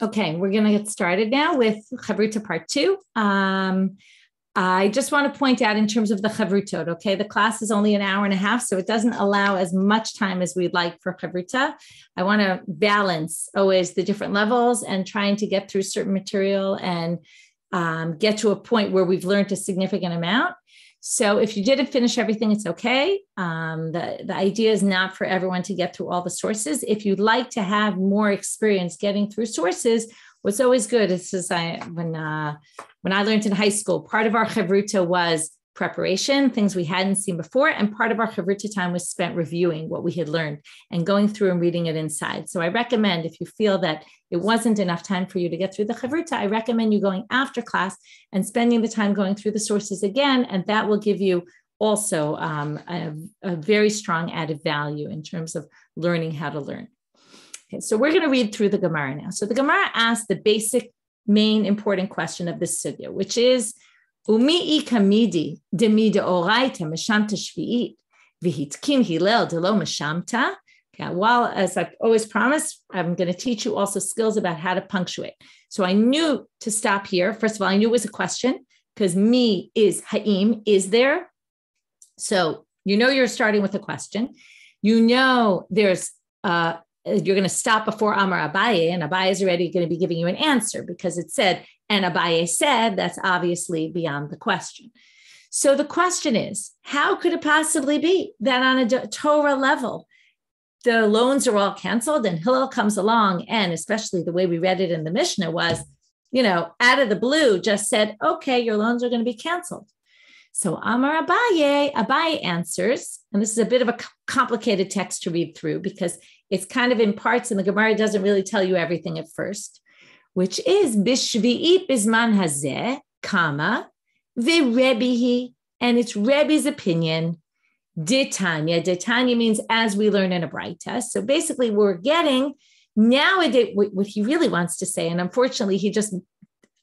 Okay, we're going to get started now with Chavruta Part 2. I just want to point out in terms of the Chavrutot, okay, the class is only an hour and a half, so it doesn't allow as much time as we'd like for Chavruta. I want to balance always the different levels and trying to get through certain material and get to a point where we've learned a significant amount. So if you didn't finish everything, it's okay. The idea is not for everyone to get through all the sources. If you'd like to have more experience getting through sources, what's always good is when I learned in high school, part of our chavruta was preparation, things we hadn't seen before, and part of our chavruta time was spent reviewing what we had learned and going through and reading it inside. So I recommend, if you feel that it wasn't enough time for you to get through the chavruta, I recommend you going after class and spending the time going through the sources again, and that will give you also a very strong added value in terms of learning how to learn. Okay, so we're going to read through the Gemara now. So the Gemara asks the basic, main, important question of this sugya, which is, Umi'i kamidi demida oraita meshamta shvi'it v'hitkin hillel delo meshamta. Okay, well, as I've always promised, I'm going to teach you also skills about how to punctuate. So I knew to stop here. First of all, I knew it was a question because mi is ha'im, is there? So you know you're starting with a question. You know there's you're going to stop before Amar Abaye, and Abaye is already going to be giving you an answer because it said, and Abaye said, that's obviously beyond the question. So the question is, how could it possibly be that on a Torah level, the loans are all canceled and Hillel comes along, and especially the way we read it in the Mishnah was, out of the blue, just said, okay, your loans are going to be canceled. So Amar Abaye answers, and this is a bit of a complicated text to read through because it's kind of in parts and the Gemara doesn't really tell you everything at first, which is Bishvi'it Bizman Hazeh, comma, V'Rebihi, and it's Rebbe's opinion, Ditanya. Ditanya means as we learn in a Braita. So basically we're getting nowadays what he really wants to say, and unfortunately he just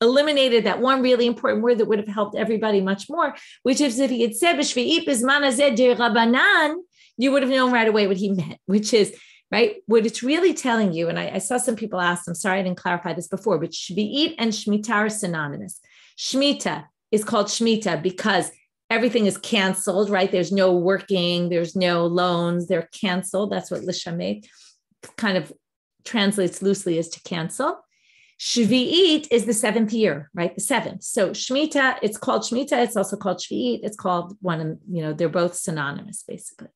eliminated that one really important word that would have helped everybody much more, which is if he had said, B'Shvi'it Bizman Hazeh de Rabbanan, you would have known right away what he meant, which is, right? What it's really telling you, and I saw some people ask, I'm sorry I didn't clarify this before, but Shvi'it and Shemitah are synonymous. Shemitah is called Shemitah because everything is canceled, right? There's no working, there's no loans, they're canceled. That's what Lishamet kind of translates loosely as to cancel. Shvi'it is the seventh year, right? The seventh. So Shemitah, it's called Shemitah. It's also called Shvi'it. It's called one, they're both synonymous, basically.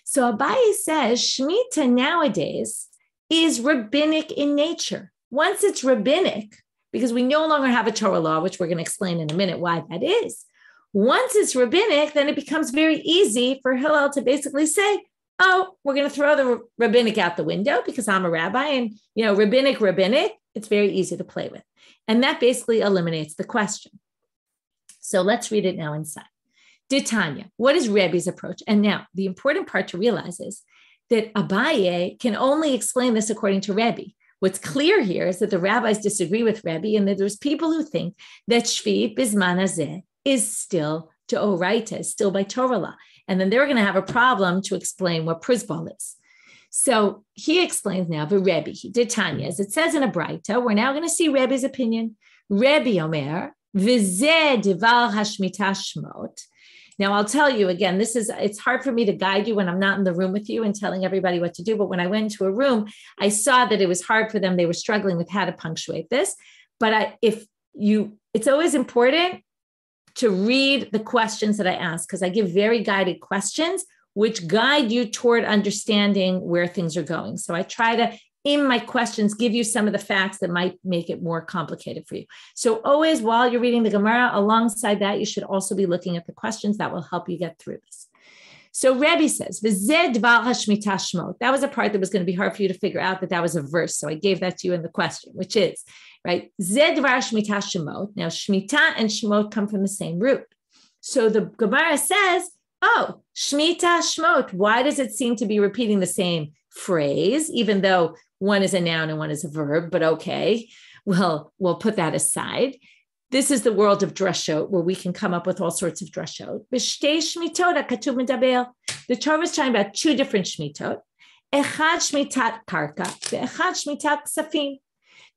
So Abaye says Shemitah nowadays is rabbinic in nature. Once it's rabbinic, because we no longer have a Torah law, which we're going to explain in a minute why that is. Once it's rabbinic, then it becomes very easy for Hillel to basically say, oh, we're going to throw the rabbinic out the window because I'm a rabbi and, rabbinic, it's very easy to play with. And that basically eliminates the question. So let's read it now inside. Ditanya, what is Rebbe's approach? And now the important part to realize is that Abaye can only explain this according to Rebbe. What's clear here is that the rabbis disagree with Rebbe and that there's people who think that Shvi Bizman Hazeh is still D'Oraita, is still by Torah law. And then they're going to have a problem to explain what Prizbal is. So he explains now, the Rebbe, Ditanya, as it says in a Braita, we're now going to see Rebbe's opinion. Rebbe Omer, V'zeh Divar HaShmitah Shmot. Now, I'll tell you again, it's hard for me to guide you when I'm not in the room with you and telling everybody what to do. But when I went into a room, I saw that it was hard for them. They were struggling with how to punctuate this. But it's always important to read the questions that I ask because I give very guided questions, which guide you toward understanding where things are going. So I try to, in my questions, give you some of the facts that might make it more complicated for you. So always while you're reading the Gemara, alongside that, you should also be looking at the questions that will help you get through this. So Rebbe says, V'zeh dvar hashmitah shmot. That was a part that was going to be hard for you to figure out that was a verse. So I gave that to you in the question, which is, right, Zeh dvar shmitah shmot. Now, shmitah and shmot come from the same root. So the Gemara says, oh, shmitah shmot. Why does it seem to be repeating the same phrase, even though one is a noun and one is a verb, but okay, well, we'll put that aside. This is the world of drashot, where we can come up with all sorts of drashot. The Torah is talking about two different shmitot. Echad shmitat karka, ve'echad shmitat ksafim.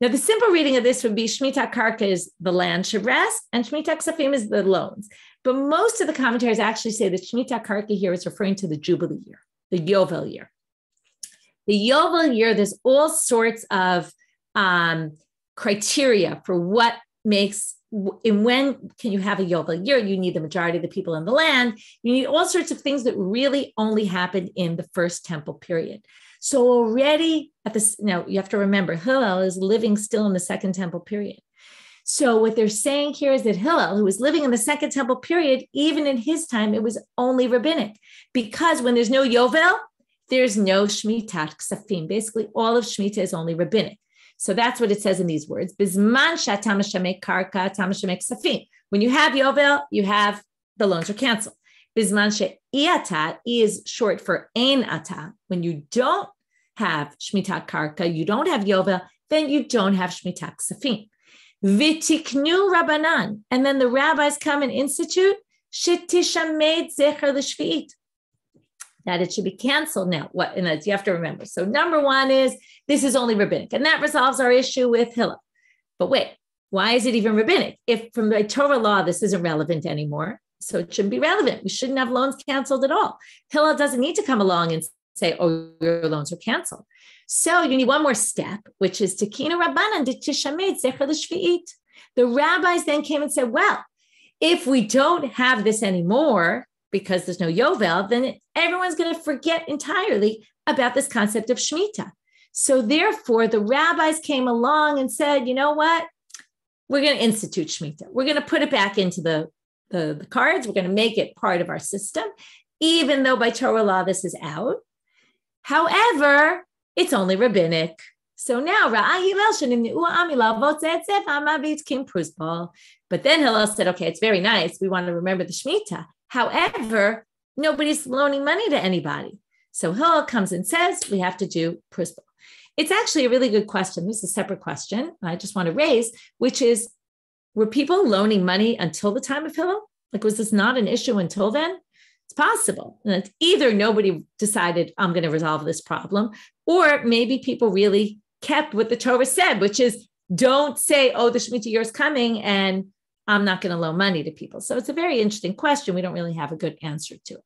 Now, the simple reading of this would be Shemitah Karka is the land should rest, and Shemitah Ksafim is the loans. But most of the commentaries actually say that Shemitah Karka here is referring to the Jubilee year, the Yovel year. The Yovel year, there's all sorts of criteria for what makes, and when can you have a Yovel year? You need the majority of the people in the land. You need all sorts of things that really only happened in the first temple period. So already at this, now you have to remember, Hillel is living still in the second temple period. So what they're saying here is that Hillel, who was living in the second temple period, even in his time, it was only rabbinic, because when there's no Yovel, there's no Shemitah Ksafim. Basically, all of Shemitah is only rabbinic. So that's what it says in these words. Bizman shatam shamek karka, tam shamek ksafim. When you have Yovel, you have the loans are canceled. Bizman she'iata is short for ein ata. When you don't have Shemitah Karka, you don't have Yovel, then you don't have Shemitah Ksafim. V'tiknu Rabbanan. And then the rabbis come and institute shetishamed zecher l'shvi'it, that it should be canceled now. What? And you have to remember. So number one is this is only rabbinic, and that resolves our issue with Hillel. But wait, why is it even rabbinic? If from the Torah law, this isn't relevant anymore, so it shouldn't be relevant. We shouldn't have loans canceled at all. Hillel doesn't need to come along and say, oh, your loans are canceled. So you need one more step, which is Tikun Rabbanan d'tishamed zecher l'shvi'it. The rabbis then came and said, well, if we don't have this anymore, because there's no Yovel, then everyone's going to forget entirely about this concept of Shemitah. So therefore, the rabbis came along and said, you know what? We're going to institute Shemitah. We're going to put it back into the cards. We're going to make it part of our system, even though by Torah law, this is out. However, it's only rabbinic. So now, but then Hillel said, okay, it's very nice. We want to remember the Shemitah. However, nobody's loaning money to anybody. So Hillel comes and says, we have to do Prisbal. It's actually a really good question. This is a separate question I just want to raise, which is, were people loaning money until the time of Hillel? Like, was this not an issue until then? It's possible. And it's either nobody decided, I'm going to resolve this problem, or maybe people really kept what the Torah said, which is, don't say, oh, the Shemitah year is coming, and I'm not going to loan money to people. So it's a very interesting question. We don't really have a good answer to it.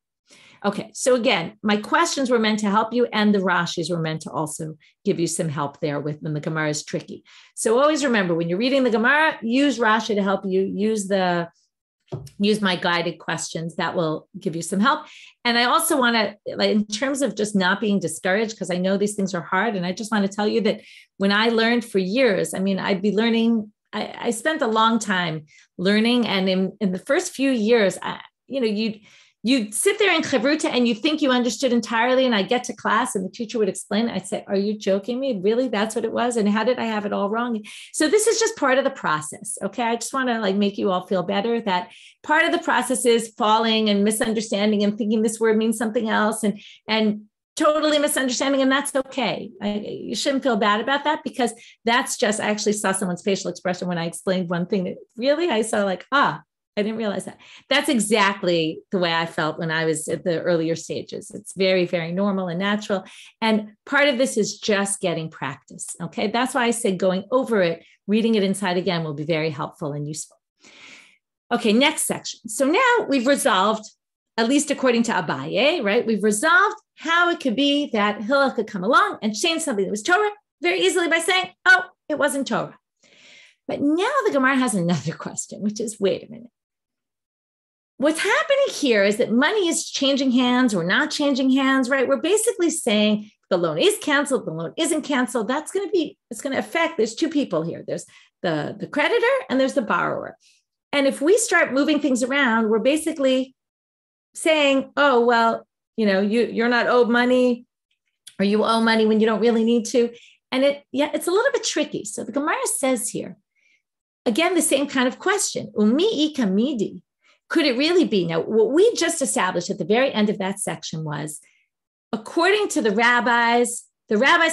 Okay, so again, my questions were meant to help you, and the Rashis were meant to also give you some help there with when the Gemara is tricky. So always remember, when you're reading the Gemara, use Rashi to help you, use my guided questions. That will give you some help. And I also want to, like, in terms of just not being discouraged, because I know these things are hard, and I just want to tell you that when I learned for years, I mean, I'd be learning, I spent a long time learning. And in the first few years, you'd sit there in Chavruta and you think you understood entirely. And I get to class and the teacher would explain. I'd say, are you joking me? Really? That's what it was? And how did I have it all wrong? So this is just part of the process. Okay. I just want to make you all feel better that part of the process is falling and misunderstanding and thinking this word means something else and totally misunderstanding. And that's okay. You shouldn't feel bad about that, because that's just, I actually saw someone's facial expression when I explained one thing that really I saw I didn't realize that. That's exactly the way I felt when I was at the earlier stages. It's very, very normal and natural. And part of this is just getting practice. Okay. That's why I say going over it, reading it inside again will be very helpful and useful. Okay. Next section. So now we've resolved, at least according to Abaye, right? We've resolved how it could be that Hillel could come along and change something that was Torah very easily by saying, oh, it wasn't Torah. But now the Gemara has another question, which is, wait a minute. What's happening here is that money is changing hands or not changing hands, right? We're basically saying the loan is canceled, the loan isn't canceled. It's going to affect, there's two people here. There's the creditor and there's the borrower. And if we start moving things around, we're basically saying, oh, well, you're not owed money, or you owe money when you don't really need to. And it's a little bit tricky. So the Gemara says here, again, the same kind of question. Umi ikamidi. Could it really be? Now, what we just established at the very end of that section was, according to the rabbis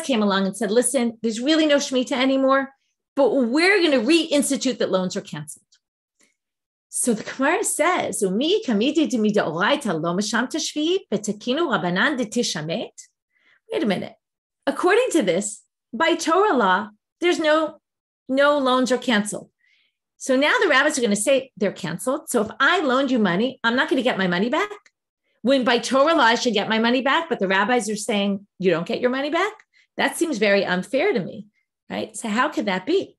came along and said, listen, there's really no Shemitah anymore, but we're going to reinstitute that loans are canceled. So the Gemara says, wait a minute. According to this, by Torah law, there's no no loans are canceled. So now the rabbis are going to say they're canceled. So if I loaned you money, I'm not going to get my money back. When by Torah law, I should get my money back, but the rabbis are saying you don't get your money back. That seems very unfair to me, right? So how could that be?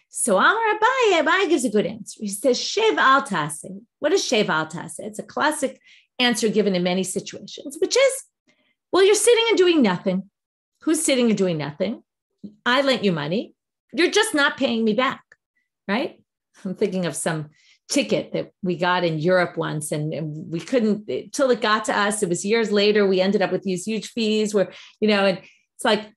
So Abaye gives a good answer. He says, Shev al taseh. What is Shev al taseh? It's a classic answer given in many situations, which is, well, you're sitting and doing nothing. Who's sitting and doing nothing? I lent you money. You're just not paying me back, right? I'm thinking of some ticket that we got in Europe once, and we couldn't, till it got to us, it was years later, we ended up with these huge fees where, and it's like,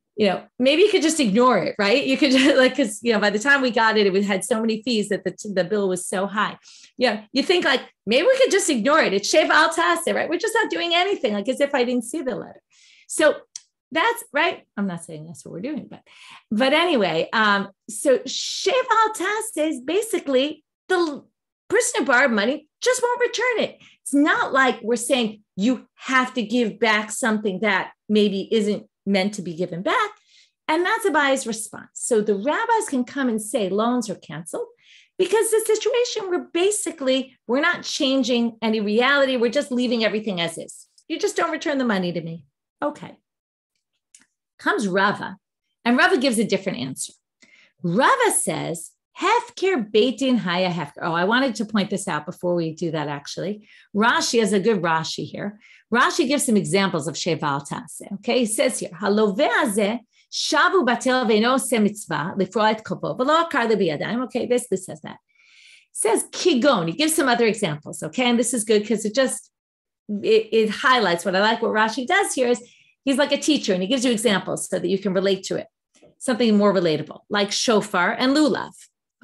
maybe you could just ignore it, right? You could just because, by the time we got it, it had so many fees that the bill was so high. You think like, maybe we could just ignore it. It's Shev al taseh, right? We're just not doing anything, like as if I didn't see the letter. So that's right. I'm not saying that's what we're doing, but anyway, so Shev al taseh is basically the person who borrowed money just won't return it. It's not like we're saying you have to give back something that maybe isn't meant to be given back. And that's Abaye's response. So the rabbis can come and say loans are canceled because the situation we're not changing any reality. We're just leaving everything as is. You just don't return the money to me. Okay. Comes Rava, and Rava gives a different answer. Rava says, Hefker beitin haya hefker. Oh, I wanted to point this out before we do that, actually. Rashi has a good Rashi here. Rashi gives some examples of Shev al taseh. Okay, he says here, Haloveh hazeh shavu batel ve'eno oseh mitzvah lifroa et kovo v'lo akar lebiyadayim. Okay, basically says that. It says kigon. He gives some other examples. Okay, and this is good because it highlights what I like. What Rashi does here is he's like a teacher, and he gives you examples so that you can relate to it. Something more relatable, like shofar and lulav.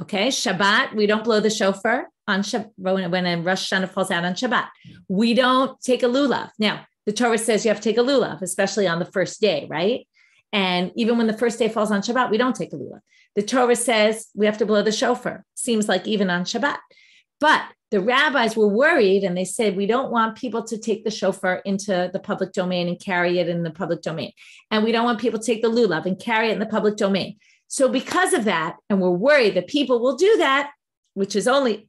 Okay, Shabbat, we don't blow the shofar on Shabbat when a Rosh Hashanah falls out on Shabbat. We don't take a lulav. Now, the Torah says you have to take a lulav, especially on the first day, right? And even when the first day falls on Shabbat, we don't take a lulav. The Torah says we have to blow the shofar. Seems like even on Shabbat. But the rabbis were worried, and they said, we don't want people to take the shofar into the public domain and carry it in the public domain. And we don't want people to take the lulav and carry it in the public domain. So because of that, and we're worried that people will do that, which is only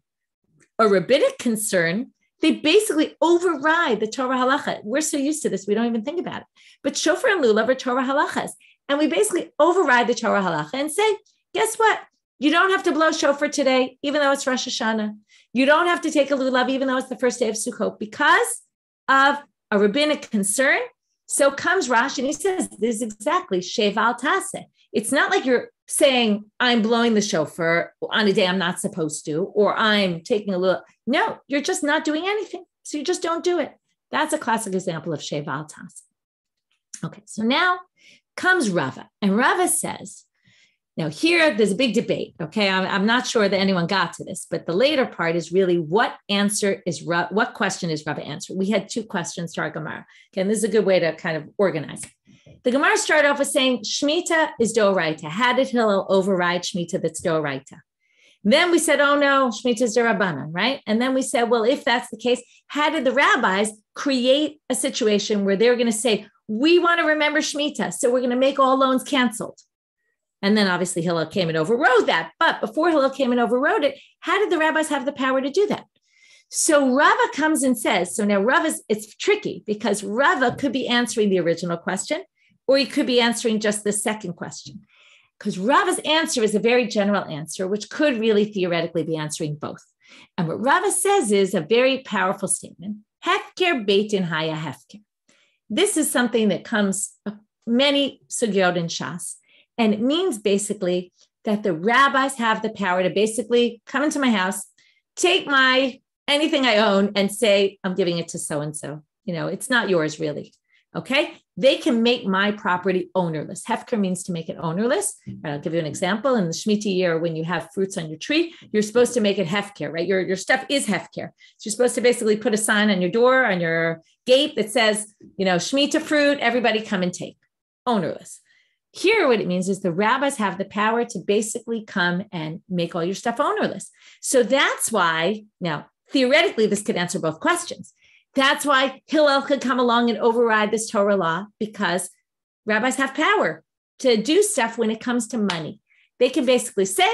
a rabbinic concern, they basically override the Torah halacha. We're so used to this, we don't even think about it. But shofar and lulav are Torah halachas. And we basically override the Torah halacha and say, guess what? You don't have to blow shofar today, even though it's Rosh Hashanah. You don't have to take a lulav, even though it's the first day of Sukkot, because of a rabbinic concern. So comes Rashi, and he says, this is exactly Shev al taseh. It's not like you're saying, I'm blowing the shofar on a day I'm not supposed to, or I'm taking a little. No, you're just not doing anything. So you just don't do it. That's a classic example of Shev al taseh. Okay, so now comes Rava, and Rava says, now here, there's a big debate, okay? I'm not sure that anyone got to this, but the later part is really what question is Rava answering? We had two questions to our Gemara. Okay, and this is a good way to kind of organize it. The Gemara started off with saying, Shemitah is Doraita. How did Hillel override Shemitah that's Doraita? Then we said, oh no, Shemitah is Rabbanit, right? And then we said, well, if that's the case, how did the rabbis create a situation where they're going to say, we want to remember Shemitah, so we're going to make all loans canceled? And then obviously Hillel came and overrode that. But before Hillel came and overrode it, how did the rabbis have the power to do that? So Rava comes and says, so now it's tricky because Rava could be answering the original question, or he could be answering just the second question. Because Rava's answer is a very general answer, which could really theoretically be answering both. And what Rava says is a very powerful statement. Hefker beitin haya hefker. This is something that comes many Sugiyot in Shas. And it means basically that the rabbis have the power to basically come into my house, take anything I own and say, I'm giving it to so-and-so. It's not yours really. Okay. They can make my property ownerless. Hefker means to make it ownerless. Right, I'll give you an example. In the Shemitah year, when you have fruits on your tree, you're supposed to make it hefker, right? Your stuff is hefker. So you're supposed to basically put a sign on your door, on your gate that says, Shemitah fruit, everybody come and take. Ownerless. Here, what it means is the rabbis have the power to basically come and make all your stuff ownerless. So that's why, now, theoretically, this could answer both questions. That's why Hillel could come along and override this Torah law, because rabbis have power to do stuff when it comes to money. they can basically say,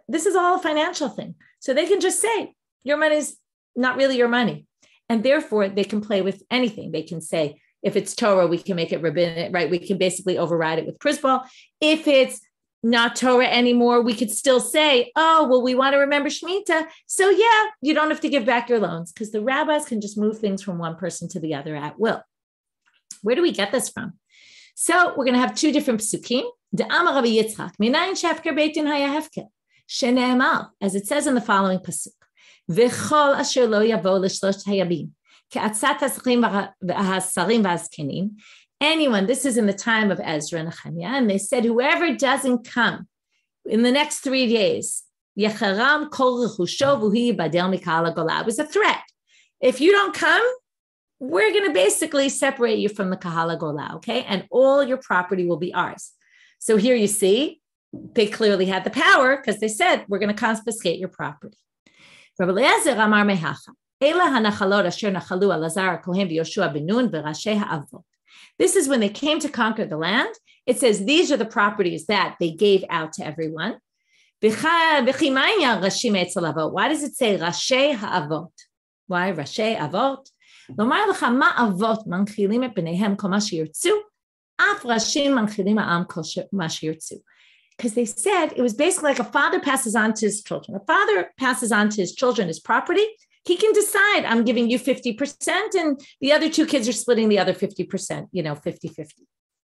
this is all a financial thing. So they can just say, your money is not really your money. And therefore, they can play with anything. They can say, if it's Torah, we can make it rabbinic, right? We can basically override it with Prisbal. If it's not Torah anymore, we could still say, oh, well, we want to remember Shemitah. So yeah, you don't have to give back your loans because the rabbis can just move things from one person to the other at will. Where do we get this from? So we're going to have two different psukim. As it says in the following pasuk, V'chol asher lo yavo l'shlosh hayabim, ke'atzat hasarim v'azkenim. Anyone, this is in the time of Ezra and Nehemiah, and they said, whoever doesn't come in the next 3 days, yecharam kol rechusho v'hu yibadel mikal hagolah. It was a threat. If you don't come, we're going to basically separate you from the Kahal Gola, okay? And all your property will be ours. So here you see, they clearly had the power because they said, we're going to confiscate your property. Rabbi Eliezer Amar Mehacha, Ela hanachalot asher nachalu Elazar Kohen v'Yoshua ben Nun v'Rashei ha'avot. This is when they came to conquer the land. It says, these are the properties that they gave out to everyone. Why does it say Rashei ha'avot? Why Rashei avot? לומר לך מה אבות מנחילים את בניהם כל מה שירצו, אף ראשים מנחילים העם כל מה שירצו. Because they said it was basically like a father passes on to his children. A father passes on to his children his property. He can decide, I'm giving you 50% and the other two kids are splitting the other 50%, 50-50.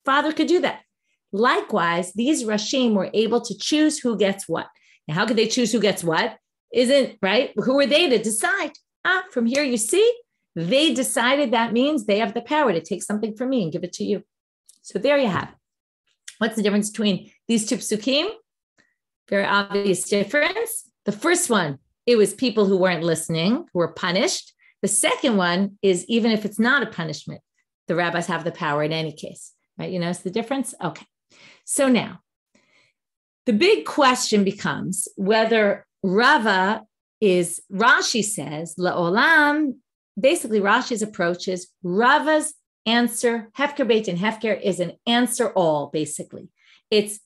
Father could do that. Likewise, these Rashim were able to choose who gets what. Now, how could they choose who gets what? Isn't, right? Who are they to decide? From here you see, they decided that means they have the power to take something from me and give it to you. So there you have it. What's the difference between these two psukim? Very obvious difference. The first one, it was people who weren't listening, who were punished. The second one is even if it's not a punishment, the rabbis have the power in any case, right? You notice the difference? Okay. So now, the big question becomes whether Rava is, Rashi says, La'olam. Basically, Rashi's approach is Rava's answer, Hefker Beit and Hefker is an answer all, basically. It's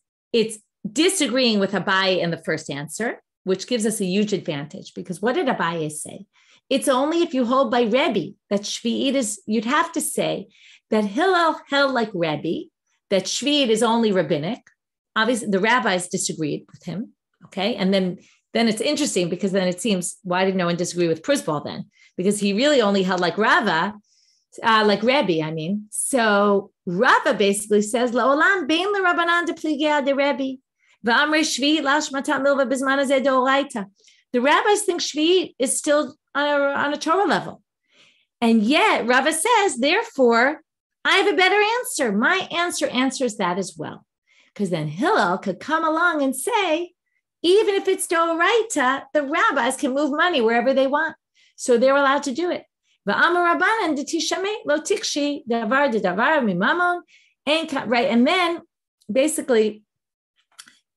disagreeing with Abaye in the first answer, which gives us a huge advantage because what did Abaye say? It's only if you hold by Rebbe that Shvi'it is, you'd have to say that Hillel held like Rebbe, that Shvi'it is only rabbinic. Obviously, the rabbis disagreed with him, okay? And then it's interesting because then it seems, why did no one disagree with Prisbal then? Because he really only held like Rava, like Rebbe, I mean. So Rava basically says, La'olam bein l'Rabbanan de pligei de Rebbe, v'amrei Shvi'it la'ashmatat milva b'zman hazeh d'oraita. The rabbis think Shvi'it is still on a Torah level. And yet Rava says, therefore, I have a better answer. My answer answers that as well. Because then Hillel could come along and say, even if it's d'oraita, the rabbis can move money wherever they want. So they're allowed to do it. Right? And then basically,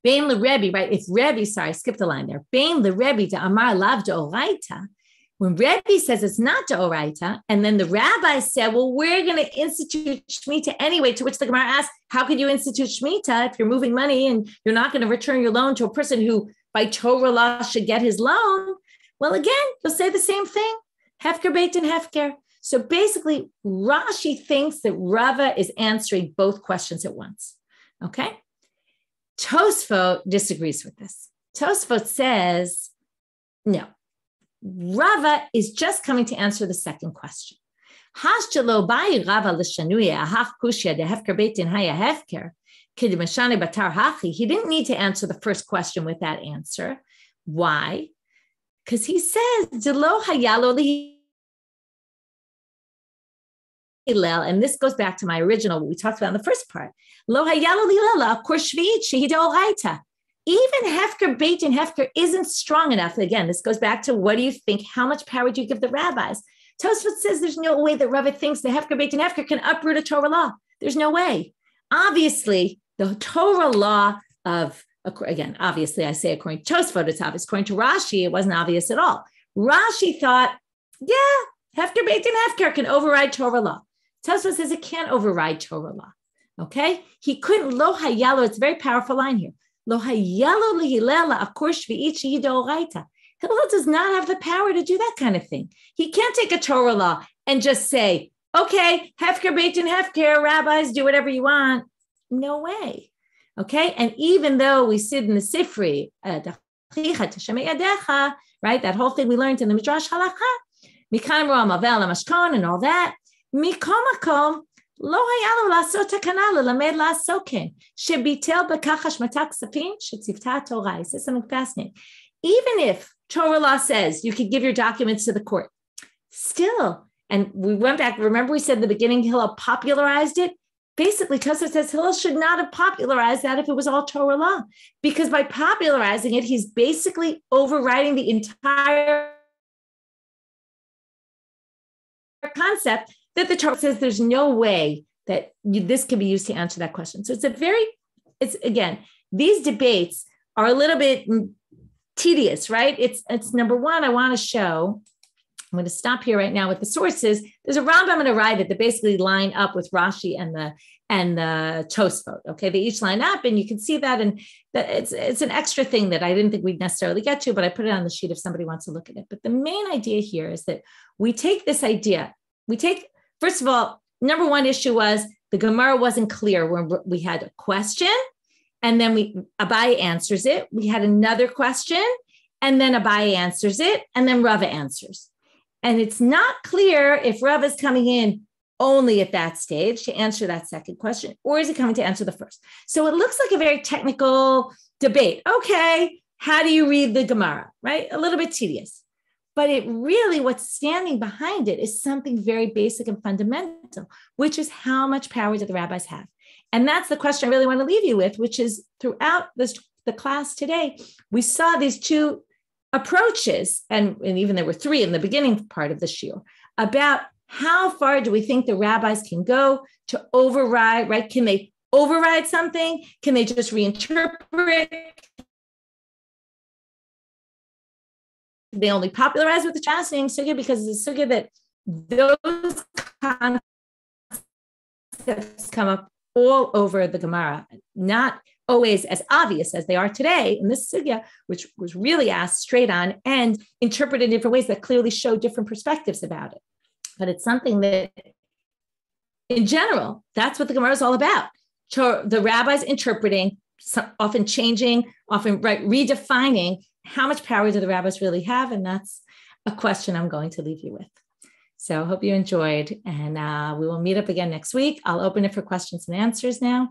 Bein l'Rebbe, right? If Rebbe, sorry, I skipped a line there. Bein l'Rebbe de Amar Lav d'oraita. When Rebbe says it's not d'oraita, and then the rabbi said, well, we're going to institute Shemitah anyway, to which the Gemara asks, how could you institute Shemitah if you're moving money and you're not going to return your loan to a person who by Torah law should get his loan? Well, again, you'll say the same thing. Hefker Beit and Hefker. So basically, Rashi thinks that Rava is answering both questions at once. Okay? Tosfot disagrees with this. Tosfot says, no. Rava is just coming to answer the second question. He didn't need to answer the first question with that answer. Why? Because he says, and this goes back to my original, what we talked about in the first part. Even Hefker Beit and Hefker isn't strong enough. Again, this goes back to what do you think? How much power do you give the rabbis? Tosfot says there's no way that Rava thinks the Hefker Beit and Hefker can uproot a Torah law. There's no way. Obviously, the Torah law of, again, obviously I say according to Tosfot, it's obvious. According to Rashi, it wasn't obvious at all. Rashi thought, yeah, Hefker Beit and Hefker can override Torah law. Tosfot says it can't override Torah law. Okay? He couldn't, lo hayalo, it's a very powerful line here. Lo hayelo lehilel la'akor shvi'it shehi d'oraita. Hillel does not have the power to do that kind of thing. He can't take a Torah law and just say, okay, hefker beit and hefker, rabbis, do whatever you want. No way. Okay. And even though we sit in the Sifri, right, that whole thing we learned in the Midrash Halakha, Mikan Ro'am Avel Mashkon and all that, Mikom Makom, Lo hayalo la'asot takana lelamed la'asoken, shebitel bekach hashmata ksafim shetzivta Torah. He says something fascinating. Even if Torah law says you could give your documents to the court, still, and we went back, remember we said in the beginning, Hillel popularized it. Basically, Tosfos says Hillel should not have popularized that if it was all Torah law, because by popularizing it, he's basically overriding the entire concept that the Torah says there's no way that this can be used to answer that question. So it's again, these debates are a little bit tedious, right? It's number one, I want to show, I'm going to stop here right now with the sources. There's a Rambam and a Ravid that basically line up with Rashi and the Tosfot. Okay, they each line up, and you can see that, and that it's an extra thing that I didn't think we'd necessarily get to, but I put it on the sheet if somebody wants to look at it. But the main idea here is that we take this idea. First of all, number one issue was the Gemara wasn't clear when we had a question, and then Abaye answers it. We had another question, and then Abaye answers it, and then Rava answers. And it's not clear if Rava is coming in only at that stage to answer that second question, or is he coming to answer the first? So it looks like a very technical debate. Okay, how do you read the Gemara, right? A little bit tedious. But it really, what's standing behind it is something very basic and fundamental, which is how much power do the rabbis have? And that's the question I really want to leave you with, which is throughout the class today, we saw these two approaches, and even there were three in the beginning part of the shiur, about how far do we think the rabbis can go to override, right? Can they override something? Can they just reinterpret? They only popularize with the fascinating sugya because it's a sugya that those concepts come up all over the Gemara, not always as obvious as they are today in this sugya, which was really asked straight on and interpreted in different ways that clearly show different perspectives about it. But it's something that, in general, that's what the Gemara is all about. The rabbis interpreting, often changing, often redefining how much power do the rabbis really have, and that's a question I'm going to leave you with. So I hope you enjoyed, and we will meet up again next week. I'll open it for questions and answers now.